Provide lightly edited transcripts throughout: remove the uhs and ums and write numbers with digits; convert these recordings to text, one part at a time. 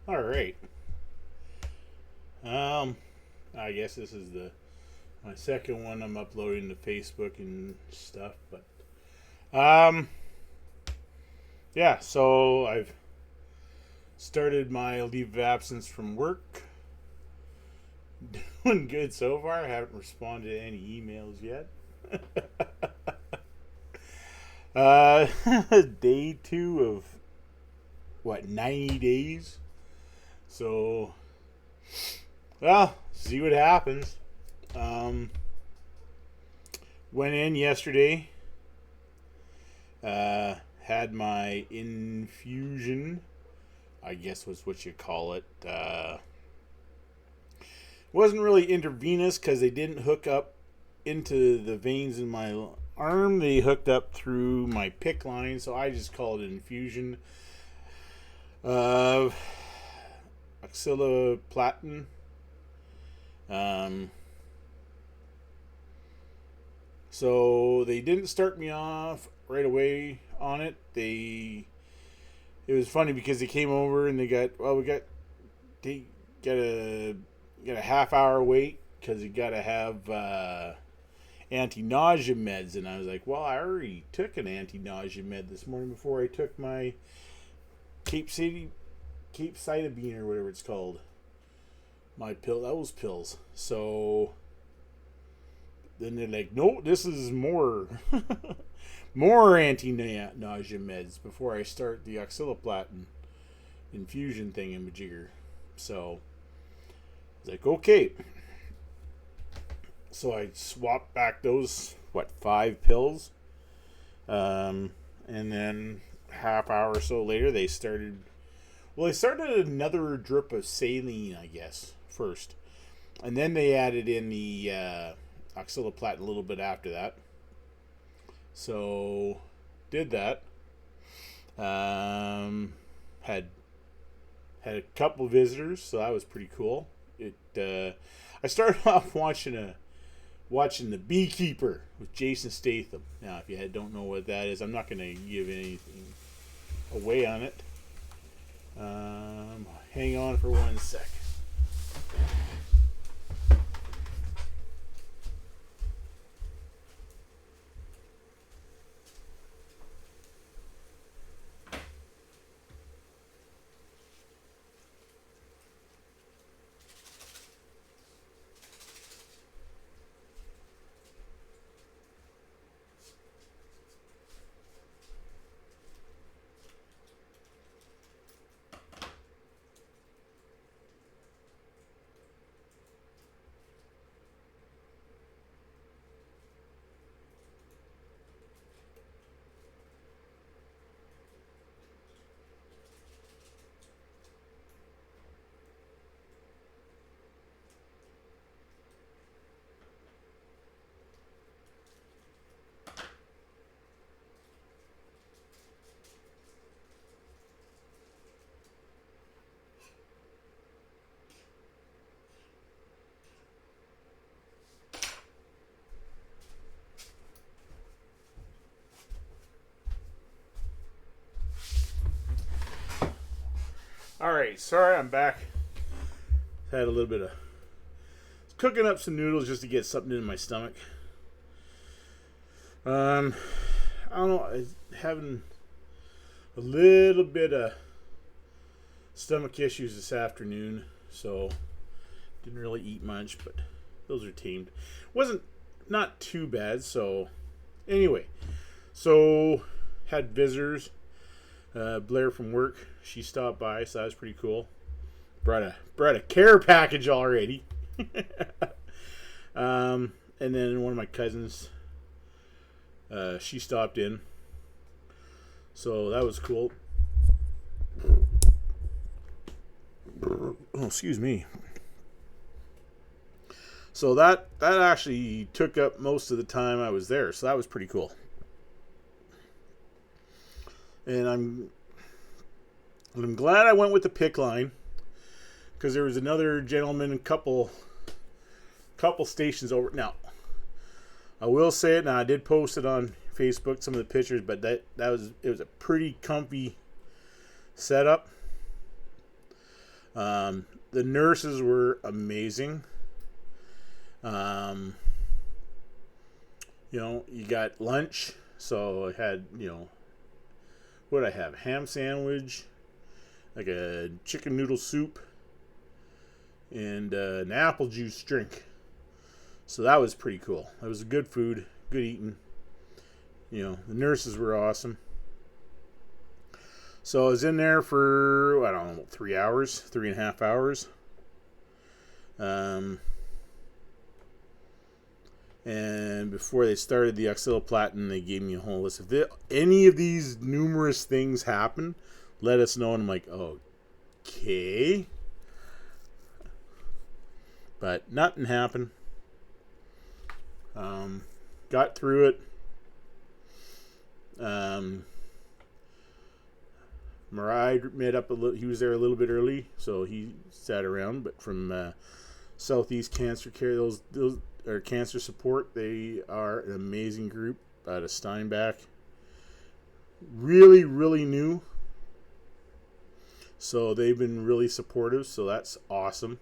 All right. Um, I guess this is the my second one I'm uploading to Facebook and stuff, but yeah. So I've started my leave of absence from work. Doing good so far. I haven't responded to any emails yet. uh, day two of what 90 days. So, well, see what happens. Um, Went in yesterday. Had my infusion. I guess was what you call it. Wasn't really intravenous because they didn't hook up into the veins in my arm. They hooked up through my PIC line, so I just call it an infusion of oxaliplatin. Um, so they didn't start me off right away on it. It was funny because they came over and they got a half hour wait because you got to have anti-nausea meds, and I was like, well, I already took an anti-nausea med this morning before I took my capecitabine or whatever it's called, my those pills. So then they're like, no, this is more more anti-nausea meds before I start the oxaliplatin infusion thing in majigger. So I was like, okay. So I swapped back those 5 pills, and then half hour or so later they started. Well, they started another drip of saline, I guess, first, and then they added in the oxaliplatin a little bit after that. So did that. Had a couple visitors, so that was pretty cool. I started off watching The Beekeeper with Jason Statham. Now, if you don't know what that is, I'm not going to give anything away on it. Hang on for 1 sec. All right, sorry, I'm back. Had a little bit of cooking up some noodles just to get something in my stomach. Um, I don't know. I'm having a little bit of stomach issues this afternoon, so didn't really eat much, but those are tamed. Wasn't not too bad. So anyway, so had visitors. Blair from work, she stopped by, so that was pretty cool. Brought a care package already. And then one of my cousins, she stopped in, so that was cool. Oh, excuse me. So that actually took up most of the time I was there, so that was pretty cool. And I'm glad I went with the PIC line because there was another gentleman, couple stations over. Now, I will say it. Now, I did post it on Facebook, some of the pictures, but it was a pretty comfy setup. The nurses were amazing. Um, you got lunch. So I had, what did I have? Ham sandwich, like a chicken noodle soup, and an apple juice drink. So that was pretty cool. It was good food, good eating. The nurses were awesome. So I was in there for, I don't know, 3 hours, 3.5 hours. And before they started the oxaliplatin, they gave me a whole list. If any of these numerous things happen, let us know. And I'm like, okay. But nothing happened. Got through it. Mariah made up a little. He was there a little bit early, so he sat around. But from Southeast Cancer Care, those are cancer support. They are an amazing group out of Steinbach. Really, really new. So they've been really supportive. So that's awesome.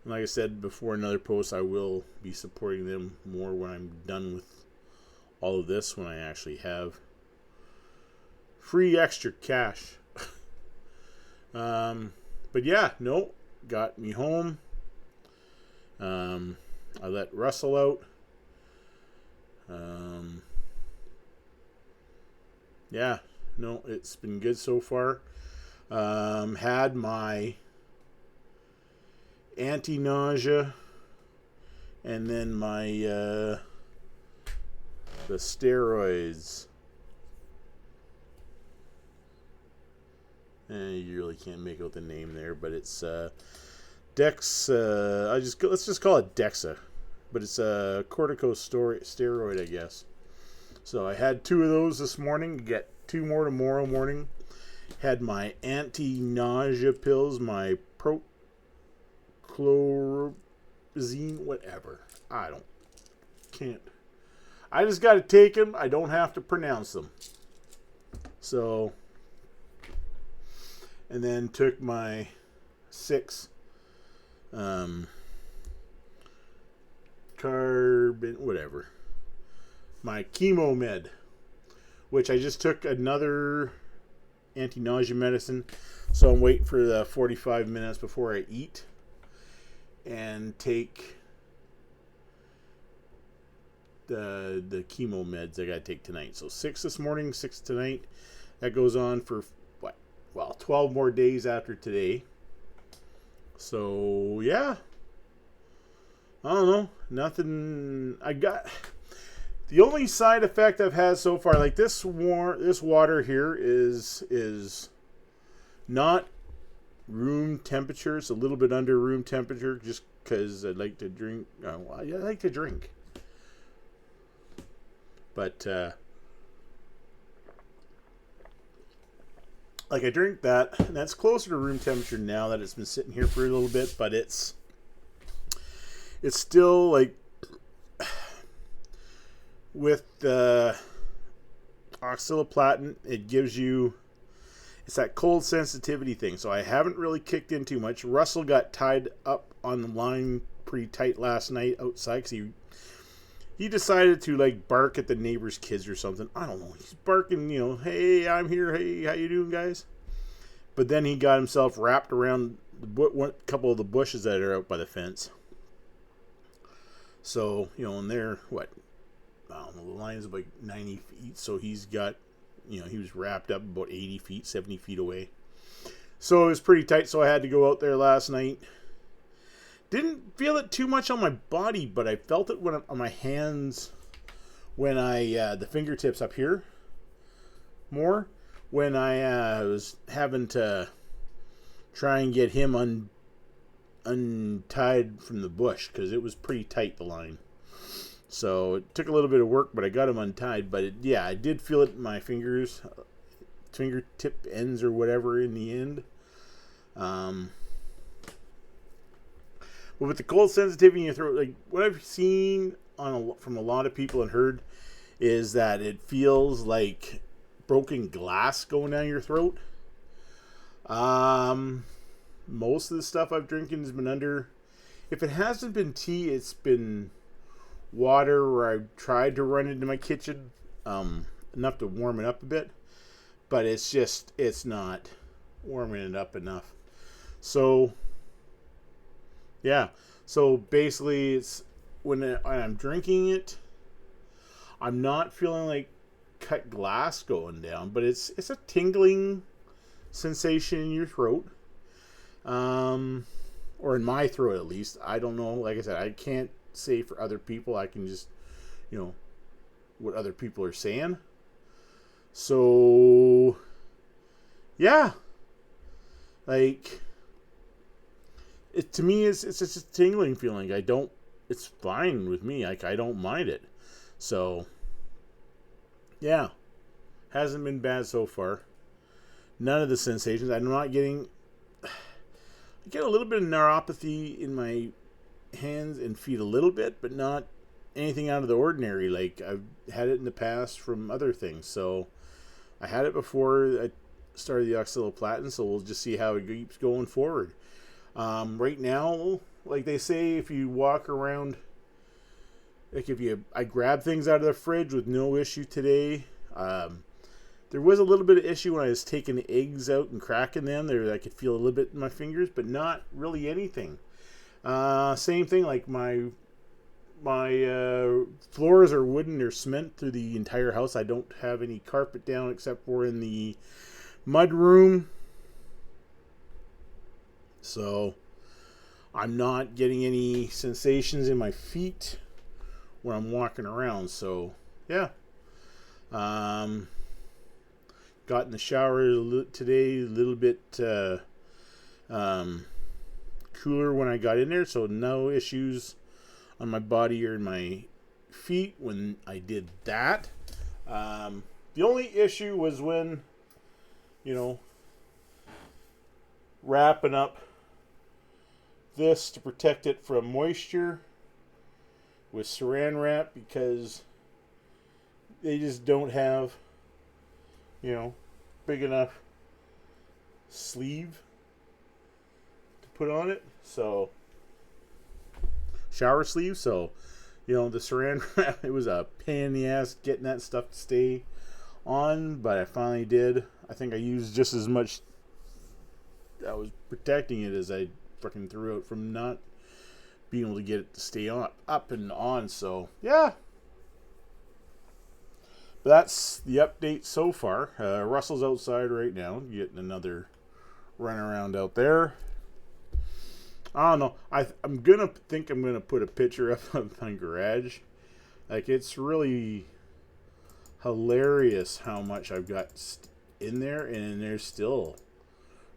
And like I said before, another post, I will be supporting them more when I'm done with all of this. When I actually have free extra cash. But yeah, no, got me home. I let Russell out. Yeah, no, it's been good so far. Had my anti-nausea and then my the steroids. You really can't make out the name there, but it's Dex. Let's just call it Dexa, but it's a corticosteroid, I guess. So I had 2 of those this morning. Get 2 more tomorrow morning. Had my anti-nausea pills, my prochlorobenzine, whatever. Can't. I just got to take them. I don't have to pronounce them. So, and then took my 6 carbon, whatever. My chemo med, which I just took another anti-nausea medicine. So I'm waiting for the 45 minutes before I eat and take the chemo meds I got to take tonight. So 6 this morning, 6 tonight. That goes on for 12 more days after today. So yeah, I don't know, nothing. The only side effect I've had so far, like this water here is not room temperature. It's a little bit under room temperature, just because I like to drink. I like to drink, but like I drink that, and that's closer to room temperature now that it's been sitting here for a little bit. But it's still like, with the oxaliplatin, it gives you, it's that cold sensitivity thing. So I haven't really kicked in too much. Russell got tied up on the line pretty tight last night outside because he decided to like bark at the neighbor's kids or something. I don't know. He's barking, hey, I'm here. Hey, how you doing, guys? But then he got himself wrapped around a couple of the bushes that are out by the fence. So, and they're, I don't know, the line is about 90 feet. So he's got, he was wrapped up about 80 feet, 70 feet away. So it was pretty tight. So I had to go out there last night. Didn't feel it too much on my body, but I felt it on my hands when the fingertips up here more. When I was having to try and get him untied from the bush because it was pretty tight, the line. So it took a little bit of work, but I got him untied. But I did feel it in my fingers, fingertip ends or whatever in the end. But with the cold sensitivity in your throat, like what I've seen from a lot of people and heard is that it feels like broken glass going down your throat. most of the stuff I've drinking has been under. If it hasn't been tea, it's been water, or I've tried to run into my kitchen enough to warm it up a bit. But it's not warming it up enough. So, yeah. So basically, it's when I'm drinking it, I'm not feeling like cut glass going down, but it's a tingling sensation in your throat. Or in my throat at least. I don't know. Like I said, I can't say for other people. I can just, what other people are saying. So, yeah. Like, to me, it's just a tingling feeling. It's fine with me. Like, I don't mind it. So, yeah. Hasn't been bad so far. None of the sensations. I'm not getting... I get a little bit of neuropathy in my hands and feet a little bit, but not anything out of the ordinary. Like, I've had it in the past from other things. So, I had it before I started the oxaliplatin, so we'll just see how it keeps going forward. Right now, like they say, if you walk around, like I grab things out of the fridge with no issue today. There was a little bit of issue when I was taking the eggs out and cracking them. There, I could feel a little bit in my fingers, but not really anything. Same thing, like my floors are wooden or cement through the entire house. I don't have any carpet down except for in the mud room. So I'm not getting any sensations in my feet when I'm walking around. So yeah. Got in the shower today, a little bit cooler when I got in there, so no issues on my body or in my feet when I did that. The only issue was when, wrapping up this to protect it from moisture with saran wrap, because they just don't have big enough sleeve to put on it. So, shower sleeve. So, the saran wrap, it was a pain in the ass getting that stuff to stay on, but I finally did. I think I used just as much that was protecting it as I freaking threw out from not being able to get it to stay up and on. So, yeah. But that's the update so far. Russell's outside right now, getting another run around out there. I don't know. I'm gonna put a picture up of my garage. Like, it's really hilarious how much I've got in there, and there's still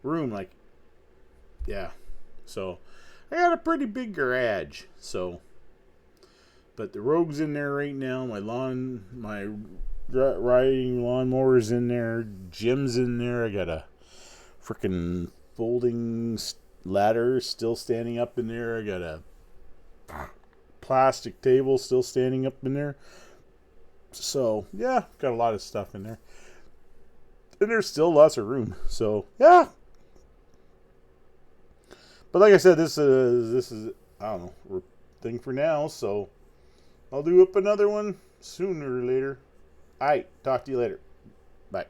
room. Like, yeah. So I got a pretty big garage. So, but the Rogue's in there right now. My riding lawnmower's in there. Jim's in there. I got a freaking folding ladder still standing up in there. I got a plastic table still standing up in there. So, yeah, got a lot of stuff in there. And there's still lots of room. So, yeah. But like I said, this is I don't know, thing for now. So, I'll do up another one sooner or later. Alright, talk to you later. Bye.